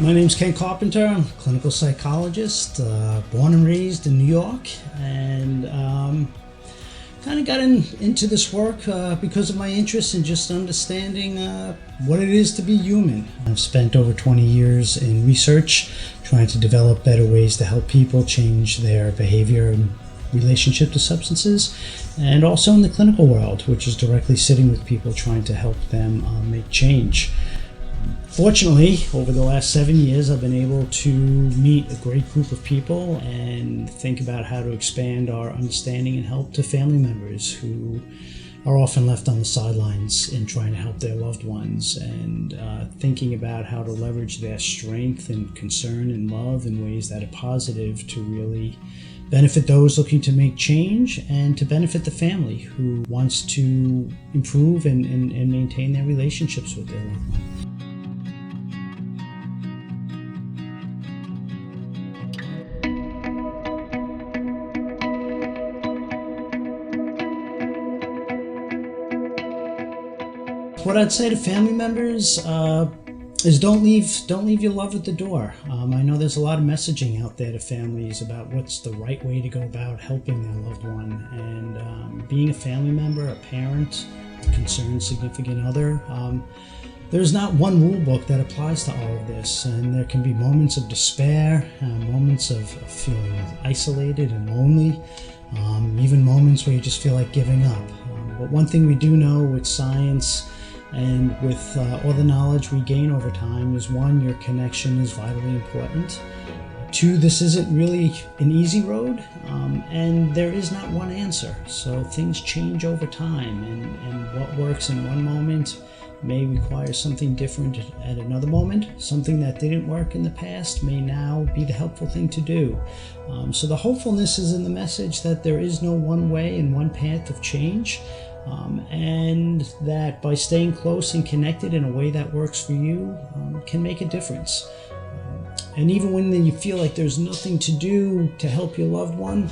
My name's Ken Carpenter. I'm a clinical psychologist, born and raised in New York, and kind of got into this work because of my interest in just understanding what it is to be human. I've spent over 20 years in research trying to develop better ways to help people change their behavior and relationship to substances, and also in the clinical world, which is directly sitting with people trying to help them make change. Fortunately, over the last 7 years, I've been able to meet a great group of people and think about how to expand our understanding and help to family members who are often left on the sidelines in trying to help their loved ones, and thinking about how to leverage their strength and concern and love in ways that are positive to really benefit those looking to make change, and to benefit the family who wants to improve and maintain their relationships with their loved ones. What I'd say to family members is don't leave your love at the door. I know there's a lot of messaging out there to families about what's the right way to go about helping their loved one, and being a family member, a parent, a concerned significant other. There's not one rule book that applies to all of this, and there can be moments of despair, moments of feeling isolated and lonely, even moments where you just feel like giving up. But one thing we do know with science and with all the knowledge we gain over time is, one, your connection is vitally important. Two, this isn't really an easy road, and there is not one answer. So things change over time, and what works in one moment may require something different at another moment. Something that didn't work in the past may now be the helpful thing to do. So the hopefulness is in the message that there is no one way and one path of change. And that by staying close and connected in a way that works for you can make a difference. And even when you feel like there's nothing to do to help your loved one,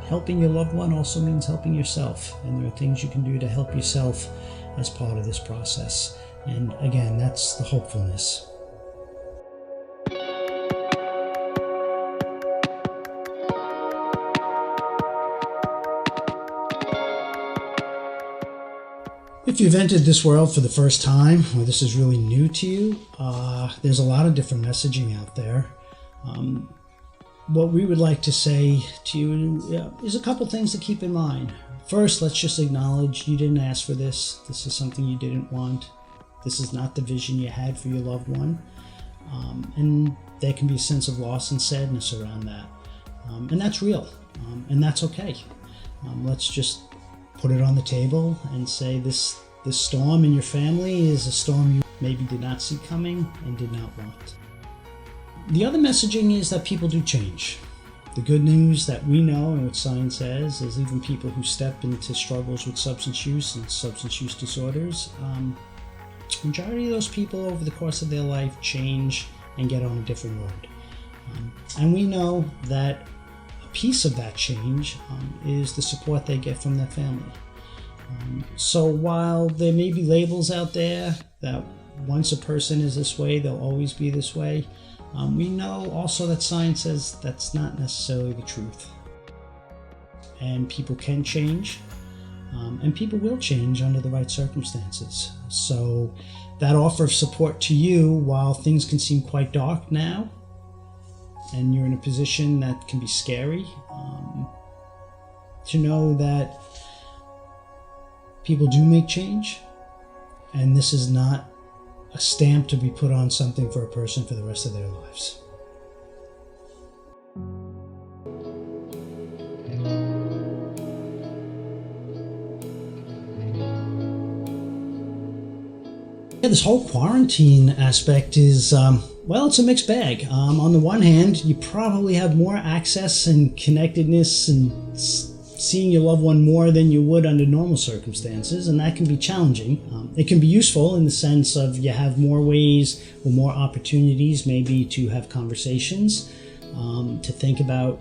helping your loved one also means helping yourself. And there are things you can do to help yourself as part of this process. And again, that's the hopefulness. If you've entered this world for the first time, or this is really new to you, there's a lot of different messaging out there. What we would like to say to you is a couple things to keep in mind. First, let's just acknowledge you didn't ask for this. This is something you didn't want. This is not the vision you had for your loved one. And there can be a sense of loss and sadness around that. And that's real, and that's okay. Let's just put it on the table and say this storm in your family is a storm you maybe did not see coming and did not want. The other messaging is that people do change. The good news that we know and what science says is even people who step into struggles with substance use and substance use disorders, majority of those people over the course of their life change and get on a different road. And we know that a piece of that change is the support they get from their family. So while there may be labels out there that once a person is this way, they'll always be this way, we know also that science says that's not necessarily the truth. And people can change, and people will change under the right circumstances. So that offer of support to you, while things can seem quite dark now, and you're in a position that can be scary, to know that people do make change, and this is not a stamp to be put on something for a person for the rest of their lives. Yeah, this whole quarantine aspect is, it's a mixed bag. On the one hand, you probably have more access and connectedness and seeing your loved one more than you would under normal circumstances, and that can be challenging. It can be useful in the sense of you have more ways or more opportunities maybe to have conversations, to think about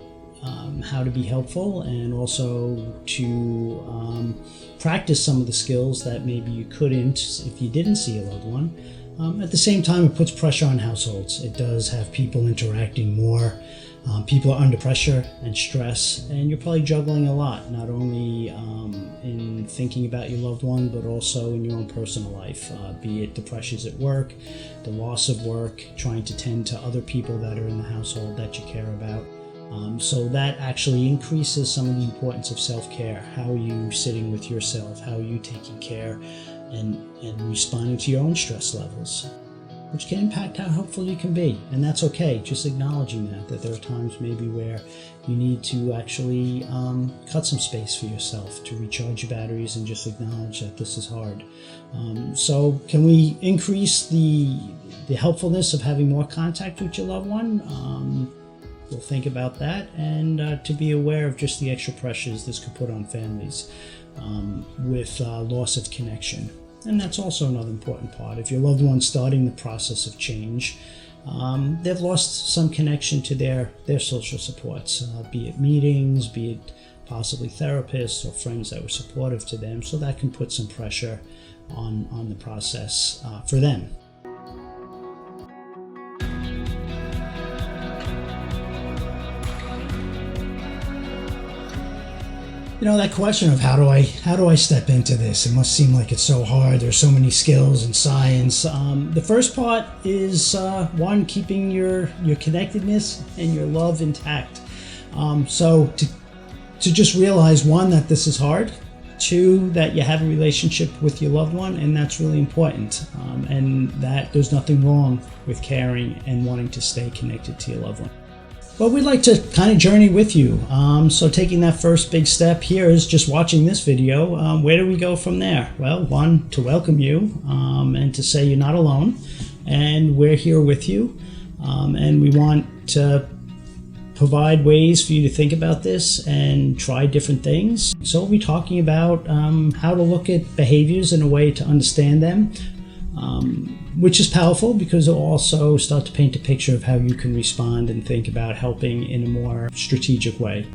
how to be helpful, and also to practice some of the skills that maybe you couldn't if you didn't see a loved one. At the same time, it puts pressure on households. It does have people interacting more. People are under pressure and stress, and you're probably juggling a lot, not only in thinking about your loved one, but also in your own personal life, be it the pressures at work, the loss of work, trying to tend to other people that are in the household that you care about. So that actually increases some of the importance of self-care. How are you sitting with yourself? How are you taking care and responding to your own stress levels, which can impact how helpful you can be. And that's okay, just acknowledging that there are times maybe where you need to actually cut some space for yourself to recharge your batteries and just acknowledge that this is hard. So can we increase the helpfulness of having more contact with your loved one? We'll think about that, and to be aware of just the extra pressures this could put on families with loss of connection. And that's also another important part. If your loved one's starting the process of change, they've lost some connection to their social supports, be it meetings, be it possibly therapists or friends that were supportive to them. So that can put some pressure on the process for them. You know, that question of how do I step into this? It must seem like it's so hard. There's so many skills and science. The first part is one, keeping your connectedness and your love intact. So to just realize, one, that this is hard. Two, that you have a relationship with your loved one, and that's really important. And that there's nothing wrong with caring and wanting to stay connected to your loved one. But we'd like to kind of journey with you. So taking that first big step here is just watching this video. Where do we go from there? Well, one, to welcome you and to say you're not alone, and we're here with you. And we want to provide ways for you to think about this and try different things. So we'll be talking about how to look at behaviors in a way to understand them, which is powerful because it'll also start to paint a picture of how you can respond and think about helping in a more strategic way.